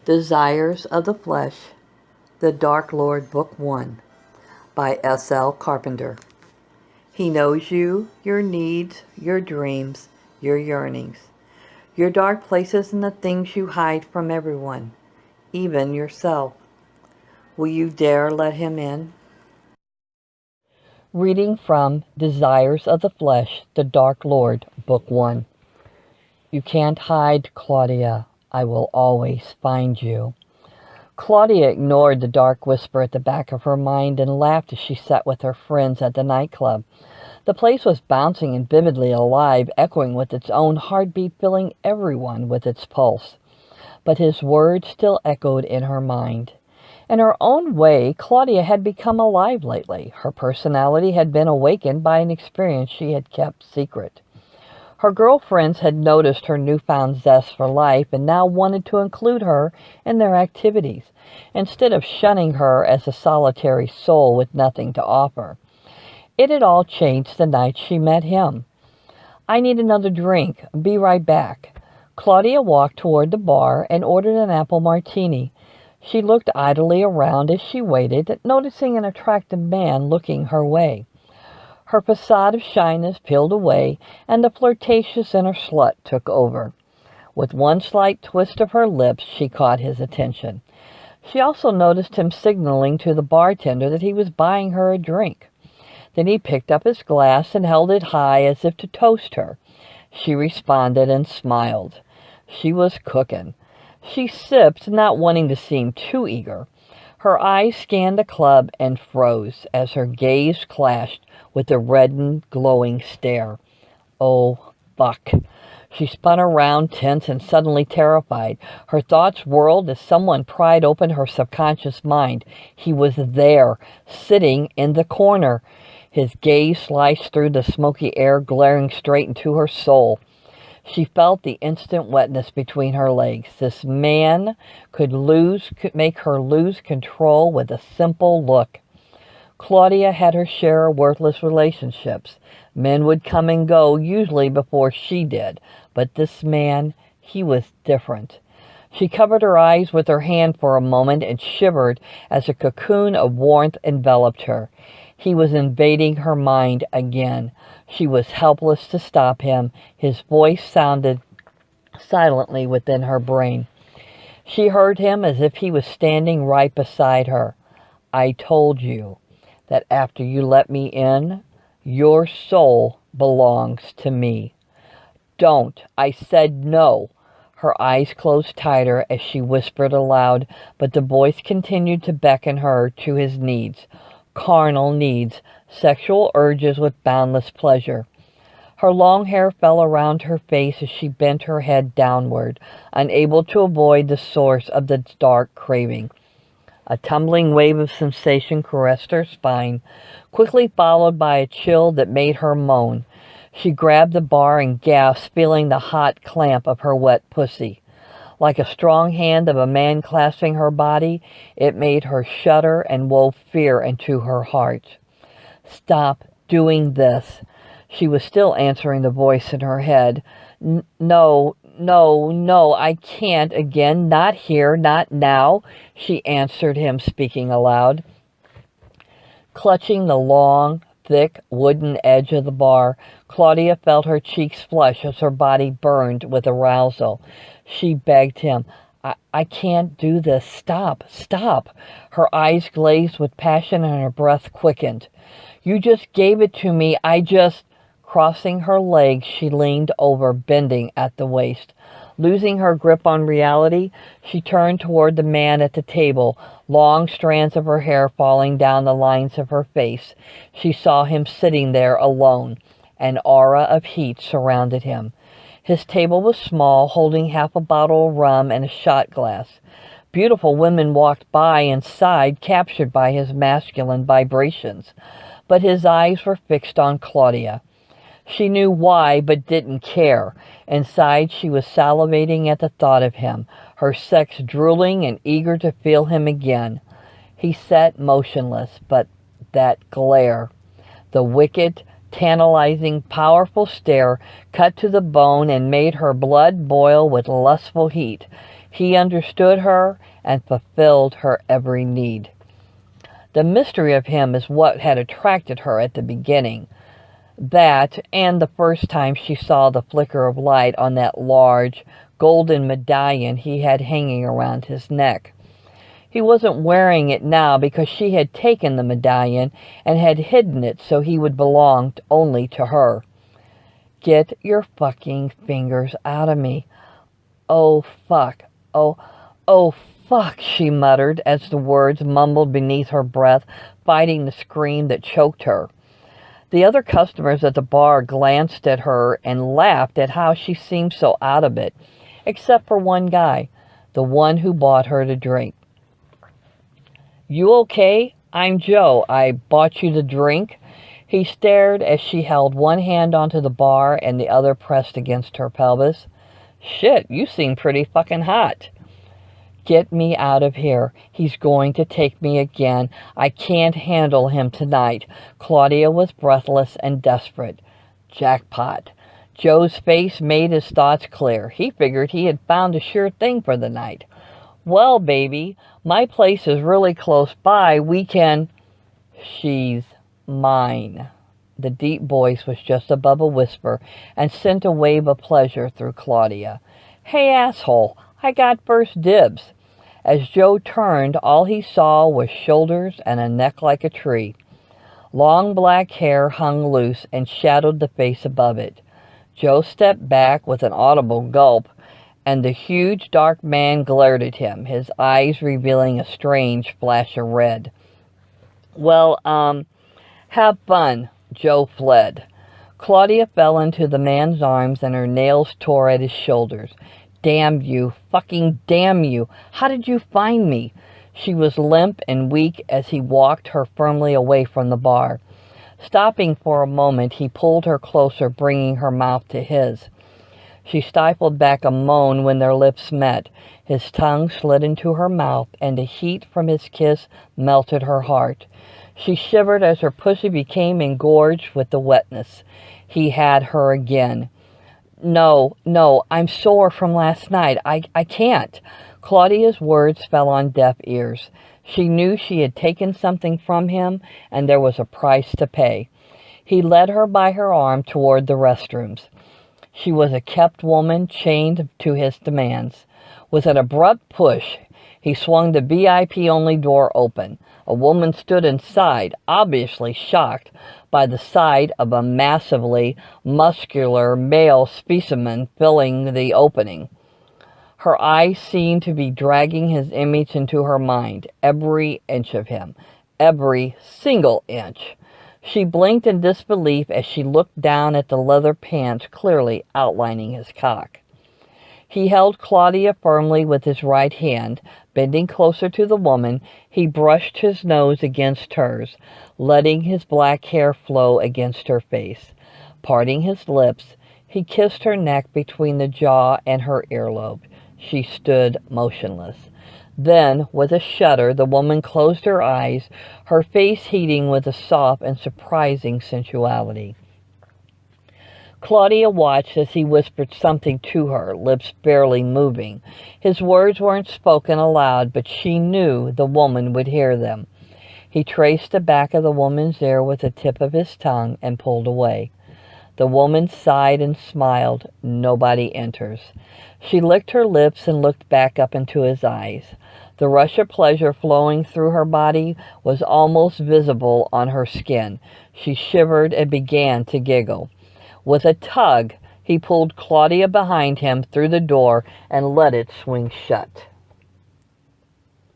Desires of the Flesh, The Dark Lord, Book 1, by S.L.Carpenter. He knows you, your needs, your dreams, your yearnings, your dark places and the things you hide from everyone, even yourself. Will you dare let him in? Reading from Desires of the Flesh, The Dark Lord, Book 1. You can't hide, Claudia. I will always find you. Claudia ignored the dark whisper at the back of her mind and laughed as she sat with her friends at the nightclub. The place was bouncing and vividly alive, echoing with its own heartbeat, filling everyone with its pulse. But his words still echoed in her mind. In her own way, Claudia had become alive lately. Her personality had been awakened by an experience she had kept secret. Her girlfriends had noticed her newfound zest for life and now wanted to include her in their activities, instead of shunning her as a solitary soul with nothing to offer. It had all changed the night she met him. "I need another drink. Be right back." Claudia walked toward the bar and ordered an apple martini. She looked idly around as she waited, noticing an attractive man looking her way. Her facade of shyness peeled away, and the flirtatious inner slut took over. With one slight twist of her lips, she caught his attention. She also noticed him signaling to the bartender that he was buying her a drink. Then he picked up his glass and held it high as if to toast her. She responded and smiled. She was cooking. She sipped, not wanting to seem too eager. Her eyes scanned the club and froze as her gaze clashed with the reddened, glowing stare. Oh, fuck. She spun around, tense and suddenly terrified. Her thoughts whirled as someone pried open her subconscious mind. He was there, sitting in the corner. His gaze sliced through the smoky air, glaring straight into her soul. She felt the instant wetness between her legs. This man could make her lose control with a simple look. Claudia had her share of worthless relationships. Men would come and go, usually before she did. But this man, he was different. She covered her eyes with her hand for a moment and shivered as a cocoon of warmth enveloped her. He was invading her mind again. She was helpless to stop him. His voice sounded silently within her brain. She heard him as if he was standing right beside her. "I told you that after you let me in, your soul belongs to me." "Don't. I said no." Her eyes closed tighter as she whispered aloud, but the voice continued to beckon her to his needs. Carnal needs, sexual urges with boundless pleasure. Her long hair fell around her face as she bent her head downward, unable to avoid the source of the dark craving. A tumbling wave of sensation caressed her spine, quickly followed by a chill that made her moan. She grabbed the bar and gasped, feeling the hot clamp of her wet pussy. Like a strong hand of a man clasping her body, it made her shudder and wove fear into her heart. "Stop doing this." She was still answering the voice in her head. No, no, I can't again. Not here, not now," she answered him, speaking aloud. Clutching the long, thick wooden edge of the bar, Claudia felt her cheeks flush as her body burned with arousal. She begged him, I can't do this. Stop, stop." Her eyes glazed with passion and her breath quickened. "You just gave it to me. Crossing her legs, she leaned over, bending at the waist. Losing her grip on reality, she turned toward the man at the table, long strands of her hair falling down the lines of her face. She saw him sitting there alone. An aura of heat surrounded him. His table was small, holding half a bottle of rum and a shot glass. Beautiful women walked by and sighed, captured by his masculine vibrations. But his eyes were fixed on Claudia. She knew why, but didn't care. Inside, she was salivating at the thought of him, her sex drooling and eager to feel him again. He sat motionless, but that glare, the wicked, tantalizing, powerful stare, cut to the bone and made her blood boil with lustful heat. He understood her and fulfilled her every need. The mystery of him is what had attracted her at the beginning. That, and the first time she saw the flicker of light on that large, golden medallion he had hanging around his neck. He wasn't wearing it now because she had taken the medallion and had hidden it so he would belong only to her. Get your fucking fingers out of me. Oh, fuck. Oh, fuck, she muttered as the words mumbled beneath her breath, fighting the scream that choked her. The other customers at the bar glanced at her and laughed at how she seemed so out of it, except for one guy, the one who bought her to drink. You okay? I'm Joe. I bought you the drink. He stared as she held one hand onto the bar and the other pressed against her pelvis. Shit, you seem pretty fucking hot. Get me out of here. He's going to take me again. I can't handle him tonight. Claudia was breathless and desperate. Jackpot. Joe's face made his thoughts clear. He figured he had found a sure thing for the night. Well, baby, my place is really close by. We can... She's mine. The deep voice was just above a whisper and sent a wave of pleasure through Claudia. Hey, asshole, I got first dibs. As Joe turned, all he saw was shoulders and a neck like a tree. Long black hair hung loose and shadowed the face above it. Joe stepped back with an audible gulp, and the huge dark man glared at him, his eyes revealing a strange flash of red. Well, have fun. Joe fled. Claudia fell into the man's arms and her nails tore at his shoulders. Damn you, fucking damn you. How did you find me? She was limp and weak as he walked her firmly away from the bar. Stopping for a moment, he pulled her closer, bringing her mouth to his. She stifled back a moan when their lips met. His tongue slid into her mouth, and the heat from his kiss melted her heart. She shivered as her pussy became engorged with the wetness. He had her again. No, I'm sore from last night. I can't. Claudia's words fell on deaf ears. She knew she had taken something from him, and there was a price to pay. He led her by her arm toward the restrooms. She was a kept woman, chained to his demands. With an abrupt push, he swung the VIP-only door open. A woman stood inside, obviously shocked by the sight of a massively muscular male specimen filling the opening. Her eyes seemed to be dragging his image into her mind, every inch of him, every single inch. She blinked in disbelief as she looked down at the leather pants clearly outlining his cock. He held Claudia firmly with his right hand. Bending closer to the woman, he brushed his nose against hers, letting his black hair flow against her face. Parting his lips, he kissed her neck between the jaw and her earlobe. She stood motionless. Then, with a shudder, the woman closed her eyes, her face heating with a soft and surprising sensuality. Claudia watched as he whispered something to her, lips barely moving. His words weren't spoken aloud, but she knew the woman would hear them. He traced the back of the woman's ear with the tip of his tongue and pulled away. The woman sighed and smiled. Nobody enters. She licked her lips and looked back up into his eyes. The rush of pleasure flowing through her body was almost visible on her skin. She shivered and began to giggle. With a tug, he pulled Claudia behind him through the door and let it swing shut.